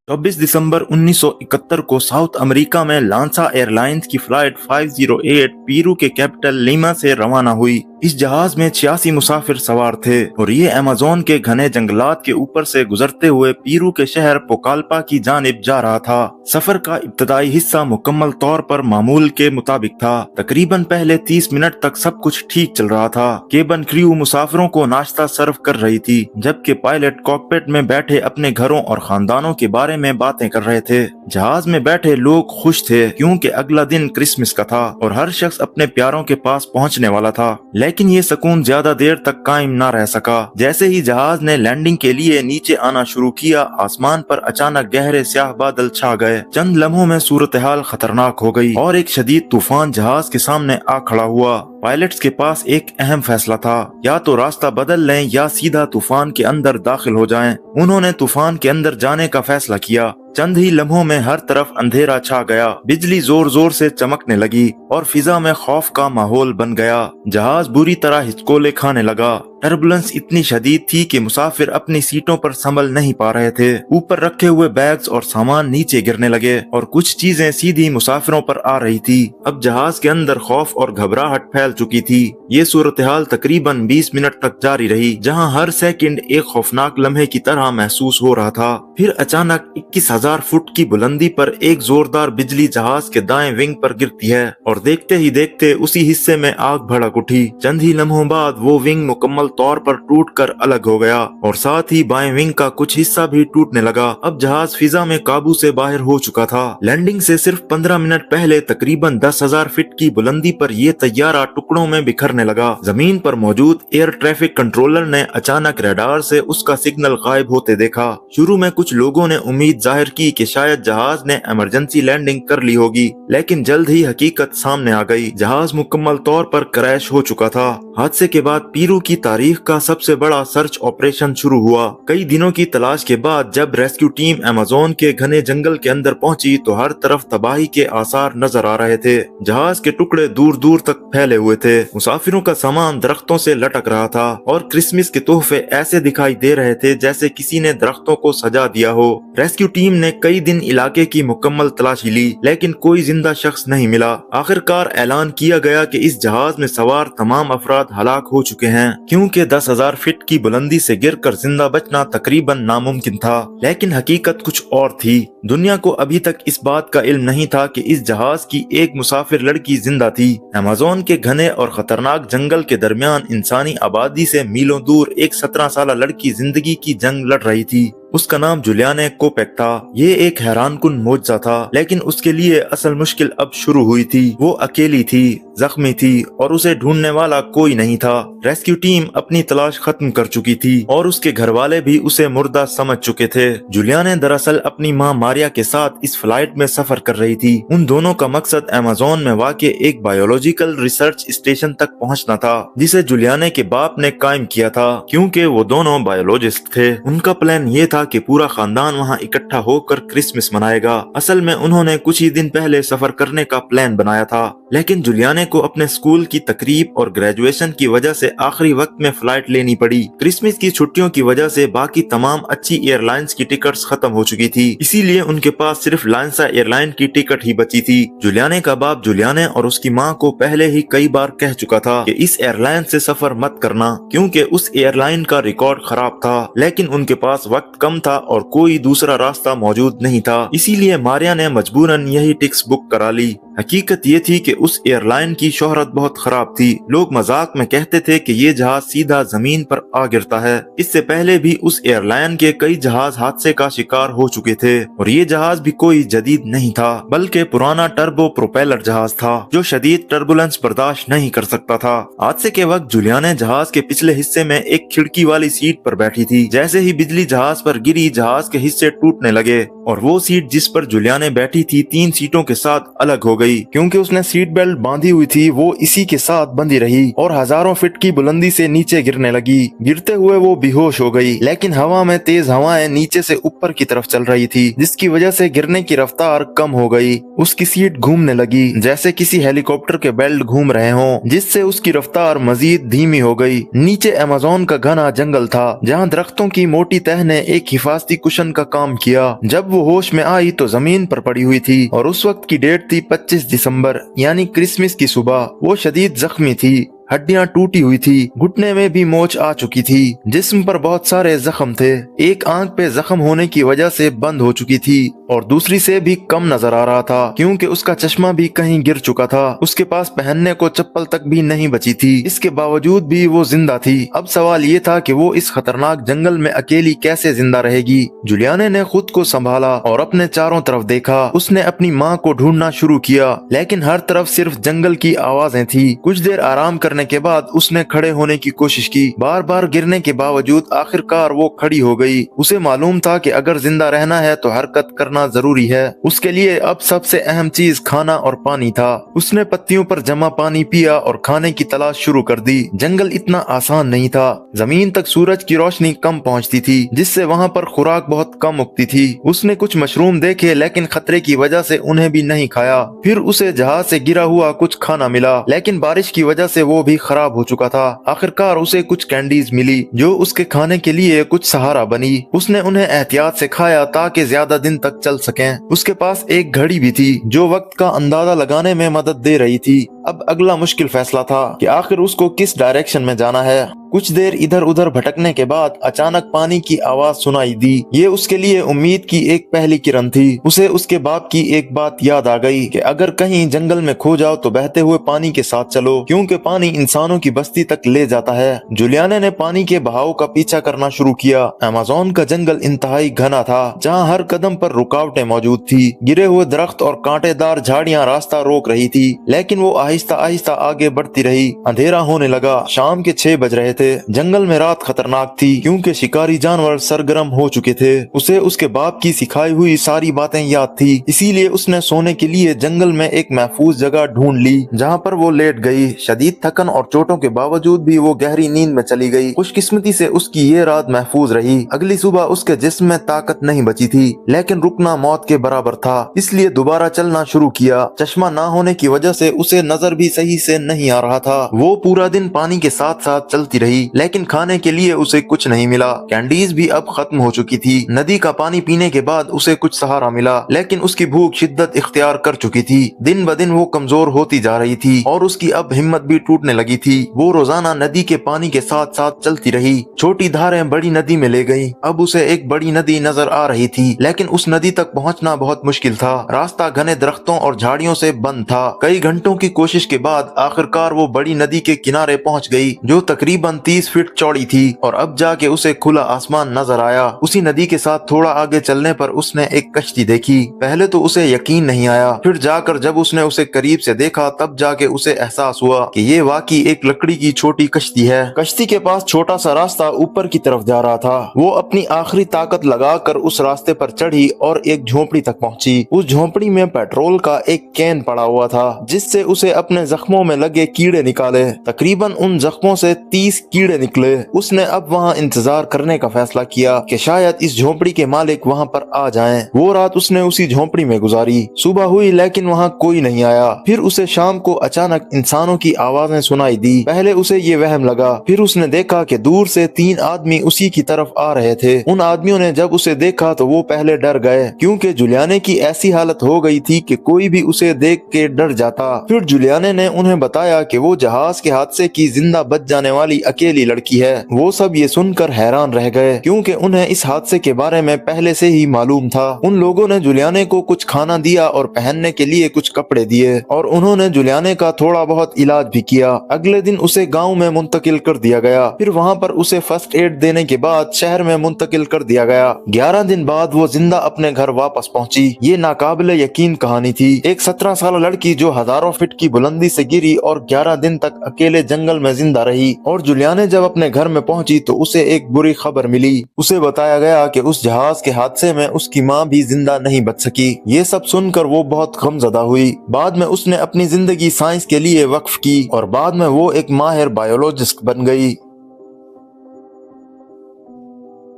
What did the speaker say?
24 दिसंबर 1971 को south America में लांसा airlines की फ्लाइट 508 पीरू के कैपिटल लीमा से रवाना हुई। इस जहाज में 86 मुसाफिर सवार थे और ये अमेज़न के घने जंगलात के ऊपर से गुजरते हुए पीरू के शहर पोकालपा की जानिब जा रहा था। सफर का इब्तदाई हिस्सा मुकम्मल तौर पर मामूल के मुताबिक था। तकरीबन पहले 30 मिनट तक सब कुछ ठीक चल रहा था। केबिन क्रू मुसाफिरों को नाश्ता सर्व कर रही थी, जबकि पायलट कॉकपिट में बैठे अपने घरों और खानदानों के बारे में बातें कर रहे थे। जहाज में बैठे लोग खुश थे क्योंकि अगला दिन क्रिसमस का था और हर शख्स अपने प्यारों के पास पहुंचने वाला था। लेकिन ये सुकून ज्यादा देर तक कायम न रह सका। जैसे ही जहाज ने लैंडिंग के लिए नीचे आना शुरू किया, आसमान पर अचानक गहरे स्याह बादल छा गए। चंद लम्हों में सूरत हाल खतरनाक हो गई और एक शदीद तूफान जहाज के सामने आ खड़ा हुआ। पायलट्स के पास एक अहम फैसला था, या तो रास्ता बदल लें या सीधा तूफान के अंदर दाखिल हो जाएं। उन्होंने तूफान के अंदर जाने का फैसला किया। चंद ही लम्हों में हर तरफ अंधेरा छा गया, बिजली जोर जोर से चमकने लगी और फिजा में खौफ का माहौल बन गया। जहाज बुरी तरह हिचकोले खाने लगा। टर्बुलेंस इतनी शदीद थी कि मुसाफिर अपनी सीटों पर संभल नहीं पा रहे थे। ऊपर रखे हुए बैग्स और सामान नीचे गिरने लगे और कुछ चीजें सीधी मुसाफिरों पर आ रही थी। अब जहाज के अंदर खौफ और घबराहट फैल चुकी थी। ये सूरत हाल तकरीबन 20 मिनट तक जारी रही, जहां हर सेकंड एक खौफनाक लम्हे की तरह महसूस हो रहा था। फिर अचानक 21,000 फुट की बुलंदी पर एक जोरदार बिजली जहाज के दाएं विंग पर गिरती है और देखते ही देखते उसी हिस्से में आग भड़क उठी। चंद ही लम्हों बाद वो विंग मुकम्मल तौर पर टूटकर अलग हो गया और साथ ही बाएं विंग का कुछ हिस्सा भी टूटने लगा। अब जहाज फिजा में काबू से बाहर हो चुका था। लैंडिंग से सिर्फ 15 मिनट पहले तकरीबन 10,000 फीट की बुलंदी पर यह तैयारा टुकड़ों में बिखरने लगा। जमीन पर मौजूद एयर ट्रैफिक कंट्रोलर ने अचानक रडार से उसका सिग्नल गायब होते देखा। शुरू में कुछ लोगों ने उम्मीद जाहिर की कि शायद जहाज ने इमरजेंसी लैंडिंग कर ली होगी, लेकिन जल्द ही हकीकत सामने आ गई। जहाज मुकम्मल तौर पर क्रैश हो चुका था। हादसे के बाद पीरू की तारीख का सबसे बड़ा सर्च ऑपरेशन शुरू हुआ। कई दिनों की तलाश के बाद जब रेस्क्यू टीम अमेज़न के घने जंगल के अंदर पहुंची तो हर तरफ तबाही के आसार नजर आ रहे थे। जहाज के टुकड़े दूर दूर तक फैले हुए थे। मुसाफिरों का सामान दरख्तों से लटक रहा था और क्रिसमस के तोहफे ऐसे दिखाई दे रहे थे जैसे किसी ने दरख्तों को सजा दिया हो। रेस्क्यू टीम ने कई दिन इलाके की मुकम्मल तलाशी ली, लेकिन कोई जिंदा शख्स नहीं मिला। आखिरकार ऐलान किया गया कि इस जहाज में सवार तमाम अफराद हलाक हो चुके हैं, क्योंकि 10,000 फीट की बुलंदी से गिरकर जिंदा बचना तकरीबन नामुमकिन था। लेकिन हकीकत कुछ और थी। दुनिया को अभी तक इस बात का इल्म नहीं था कि इस जहाज की एक मुसाफिर लड़की जिंदा थी। अमेज़न के घने और खतरनाक जंगल के दरमियान इंसानी आबादी से मीलों दूर एक 17 साल लड़की जिंदगी की जंग लड़ रही थी। उसका नाम जुलियाने कोपेक था। ये एक हैरानकुन मोजज़ा था, लेकिन उसके लिए असल मुश्किल अब शुरू हुई थी। वो अकेली थी, जख्मी थी और उसे ढूंढने वाला कोई नहीं था। रेस्क्यू टीम अपनी तलाश खत्म कर चुकी थी और उसके घर वाले भी उसे मुर्दा समझ चुके थे। जुलियाने दरअसल अपनी माँ मारिया के साथ इस फ्लाइट में सफर कर रही थी। उन दोनों का मकसद अमेज़न में वाक़े एक बायोलॉजिकल रिसर्च स्टेशन तक पहुँचना था, जिसे जुलियाने के बाप ने कायम किया था, क्योंकि वो दोनों बायोलॉजिस्ट थे। उनका प्लान ये था कि पूरा खानदान वहाँ इकट्ठा होकर क्रिसमस मनाएगा। असल में उन्होंने कुछ ही दिन पहले सफर करने का प्लान बनाया था, लेकिन जुलियाने को अपने स्कूल की तकरीब और ग्रेजुएशन की वजह से आखिरी वक्त में फ्लाइट लेनी पड़ी। क्रिसमस की छुट्टियों की वजह से बाकी तमाम अच्छी एयरलाइंस की टिकट्स खत्म हो चुकी थी, इसीलिए उनके पास सिर्फ लांसा एयरलाइन की टिकट ही बची थी। जुलियाने का बाप जुलियाने और उसकी माँ को पहले ही कई बार कह चुका था कि इस एयरलाइन से सफर मत करना, क्योंकि उस एयरलाइन का रिकॉर्ड खराब था। लेकिन उनके पास वक्त कम था और कोई दूसरा रास्ता मौजूद नहीं था, इसीलिए मारिया ने मजबूरन यही टिकट्स बुक करा ली। हकीकत ये थी कि उस एयरलाइन की शोहरत बहुत खराब थी। लोग मजाक में कहते थे कि ये जहाज सीधा जमीन पर आ गिरता है। इससे पहले भी उस एयरलाइन के कई जहाज हादसे का शिकार हो चुके थे और ये जहाज भी कोई जदीद नहीं था, बल्कि पुराना टर्बो प्रोपेलर जहाज था जो शदीद टर्बुलेंस बर्दाश्त नहीं कर सकता था। हादसे के वक्त जुलियाने जहाज के पिछले हिस्से में एक खिड़की वाली सीट पर बैठी थी। जैसे ही बिजली जहाज पर गिरी, जहाज के हिस्से टूटने लगे और वो सीट जिस पर जुलियाने बैठी थी 3 सीटों के साथ अलग हो गई। क्योंकि उसने सीट बेल्ट बांधी हुई थी, वो इसी के साथ बंधी रही और हजारों फीट की बुलंदी से नीचे गिरने लगी। गिरते हुए वो बेहोश हो गई, लेकिन हवा में तेज हवाएं नीचे से ऊपर की तरफ चल रही थी, जिसकी वजह से गिरने की रफ्तार कम हो गई। उसकी सीट घूमने लगी जैसे किसी हेलीकॉप्टर के बेल्ट घूम रहे हों, जिससे उसकी रफ्तार मजीद धीमी हो गई। नीचे अमेज़न का घना जंगल था, जहाँ दरख्तों की मोटी तह ने एक हिफाजती कुशन का काम किया। जब वो होश में आई तो जमीन पर पड़ी हुई थी और उस वक्त की डेट थी 25 दिसंबर यानी क्रिसमस की सुबह। वो शदीद जख्मी थी, हड्डियां टूटी हुई थी, घुटने में भी मोच आ चुकी थी, जिस्म पर बहुत सारे जख्म थे। एक आंख पे जख्म होने की वजह से बंद हो चुकी थी और दूसरी से भी कम नजर आ रहा था क्योंकि उसका चश्मा भी कहीं गिर चुका था। उसके पास पहनने को चप्पल तक भी नहीं बची थी। इसके बावजूद भी वो जिंदा थी। अब सवाल ये था कि वो इस खतरनाक जंगल में अकेली कैसे जिंदा रहेगी। जुलियाने ने खुद को संभाला और अपने चारों तरफ देखा। उसने अपनी माँ को ढूंढना शुरू किया लेकिन हर तरफ सिर्फ जंगल की आवाजें थी। कुछ देर आराम करने के बाद उसने खड़े होने की कोशिश की। बार बार गिरने के बावजूद आखिरकार वो खड़ी हो गई। उसे मालूम था कि अगर जिंदा रहना है तो हरकत करना जरूरी है। उसके लिए अब सबसे अहम चीज खाना और पानी था। उसने पत्तियों पर जमा पानी पिया और खाने की तलाश शुरू कर दी। जंगल इतना आसान नहीं था। जमीन तक सूरज की रोशनी कम पहुंचती थी जिससे वहां पर खुराक बहुत कम उगती थी। उसने कुछ मशरूम देखे लेकिन खतरे की वजह से उन्हें भी नहीं खाया। फिर उसे जहाज से गिरा हुआ कुछ खाना मिला लेकिन बारिश की वजह से वो भी खराब हो चुका था। आखिरकार उसे कुछ कैंडीज मिली जो उसके खाने के लिए कुछ सहारा बनी। उसने उन्हें एहतियात से खाया ताकि ज्यादा दिन तक चल सकें। उसके पास एक घड़ी भी थी जो वक्त का अंदाजा लगाने में मदद दे रही थी। अब अगला मुश्किल फैसला था कि आखिर उसको किस डायरेक्शन में जाना है। कुछ देर इधर उधर भटकने के बाद अचानक पानी की आवाज सुनाई दी। ये उसके लिए उम्मीद की एक पहली किरण थी। उसे उसके बाप की एक बात याद आ गई कि अगर कहीं जंगल में खो जाओ तो बहते हुए पानी के साथ चलो क्योंकि पानी इंसानों की बस्ती तक ले जाता है। जुलियाने ने पानी के बहाव का पीछा करना शुरू किया। अमेज़न का जंगल इंतहाई घना था जहाँ हर कदम पर रुकावटें मौजूद थी। गिरे हुए दरख्त और कांटेदार झाड़ियाँ रास्ता रोक रही थी लेकिन वो आहिस्ता आहिस्ता आगे बढ़ती रही। अंधेरा होने लगा। शाम के 6 बज रहे थे। जंगल में रात खतरनाक थी क्योंकि शिकारी जानवर सरगर्म हो चुके थे। उसे उसके बाप की सिखाई हुई सारी बातें याद थी, इसीलिए उसने सोने के लिए जंगल में एक महफूज जगह ढूंढ ली जहाँ पर वो लेट गई। शदीद थकन और चोटों के बावजूद भी वो गहरी नींद में चली गई। खुशकिस्मती से उसकी ये रात महफूज रही। अगली सुबह उसके जिस्म में ताकत नहीं बची थी लेकिन रुकना मौत के बराबर था, इसलिए दोबारा चलना शुरू किया। चश्मा ना होने की वजह से उसे नजर भी सही से नहीं आ रहा था। वो पूरा दिन पानी के साथ साथ चलती रही लेकिन खाने के लिए उसे कुछ नहीं मिला। कैंडीज भी अब खत्म हो चुकी थी। नदी का पानी पीने के बाद उसे कुछ सहारा मिला लेकिन उसकी भूख शिद्दत इख्तियार कर चुकी थी। दिन ब दिन वो कमजोर होती जा रही थी और उसकी अब हिम्मत भी टूटने लगी थी। वो रोजाना नदी के पानी के साथ साथ चलती रही। छोटी धारें बड़ी नदी में ले गई। अब उसे एक बड़ी नदी नजर आ रही थी लेकिन उस नदी तक पहुंचना बहुत मुश्किल था। रास्ता घने दरख्तों और झाड़ियों से बंद था। कई घंटों की कोशिश के बाद आखिरकार वो बड़ी नदी के किनारे पहुंच गई जो तकरीबन 30 फीट चौड़ी थी और अब जाके उसे खुला आसमान नजर आया। उसी नदी के साथ थोड़ा आगे चलने पर उसने एक कश्ती देखी। पहले तो उसे यकीन नहीं आया, फिर जाकर जब उसने उसे करीब से देखा तब जाके उसे एहसास हुआ कि ये वाकई एक लकड़ी की छोटी कश्ती है। कश्ती के पास छोटा सा रास्ता ऊपर की तरफ जा रहा था। वो अपनी आखिरी ताकत लगाकर उस रास्ते पर चढ़ी और एक झोपड़ी तक पहुंची। उस झोपड़ी में पेट्रोल का एक कैन पड़ा हुआ था जिससे उसे अपने जख्मों में लगे कीड़े निकाले। तकरीबन उन जख्मों से 30 कीड़े निकले। उसने अब वहाँ इंतजार करने का फैसला किया कि शायद इस झोपड़ी के मालिक वहाँ पर आ जाएं। वो रात उसने उसी झोपड़ी में गुजारी। सुबह हुई लेकिन वहाँ कोई नहीं आया। फिर उसे शाम को अचानक इंसानों की आवाजें सुनाई दी। पहले उसे ये वहम लगा, फिर उसने देखा कि दूर से 3 आदमी उसी की तरफ आ रहे थे। उन आदमियों ने जब उसे देखा तो वो पहले डर गए क्योंकि जुलियाने की ऐसी हालत हो गई थी कि कोई भी उसे देख के डर जाता। फिर जुलियाने ने उन्हें बताया कि वो जहाज के हादसे की जिंदा बच जाने वाली अकेली लड़की है। वो सब ये सुनकर हैरान रह गए क्योंकि उन्हें इस हादसे के बारे में पहले से ही मालूम था। उन लोगों ने जुलियाने को कुछ खाना दिया और पहनने के लिए कुछ कपड़े दिए और उन्होंने जुलियाने का थोड़ा बहुत इलाज भी किया। अगले दिन उसे गांव में मुंतकिल कर दिया गया। फिर वहां पर उसे फर्स्ट एड देने के बाद शहर में मुंतकिल कर दिया गया। 11 दिन बाद वो जिंदा अपने घर वापस पहुंची। ये नाकाबिले यकीन कहानी थी। एक 17 साल लड़की जो हजारों फीट की बुलंदी से गिरी और 11 दिन तक अकेले जंगल में जिंदा रही। और जुलियाने जब अपने घर में पहुंची तो उसे एक बुरी खबर मिली। उसे बताया गया कि उस जहाज के हादसे में उसकी माँ भी जिंदा नहीं बच सकी। ये सब सुनकर वो बहुत गमज़दा हुई। बाद में उसने अपनी जिंदगी साइंस के लिए वक्फ की और बाद में वो एक माहिर बायोलॉजिस्ट बन गई।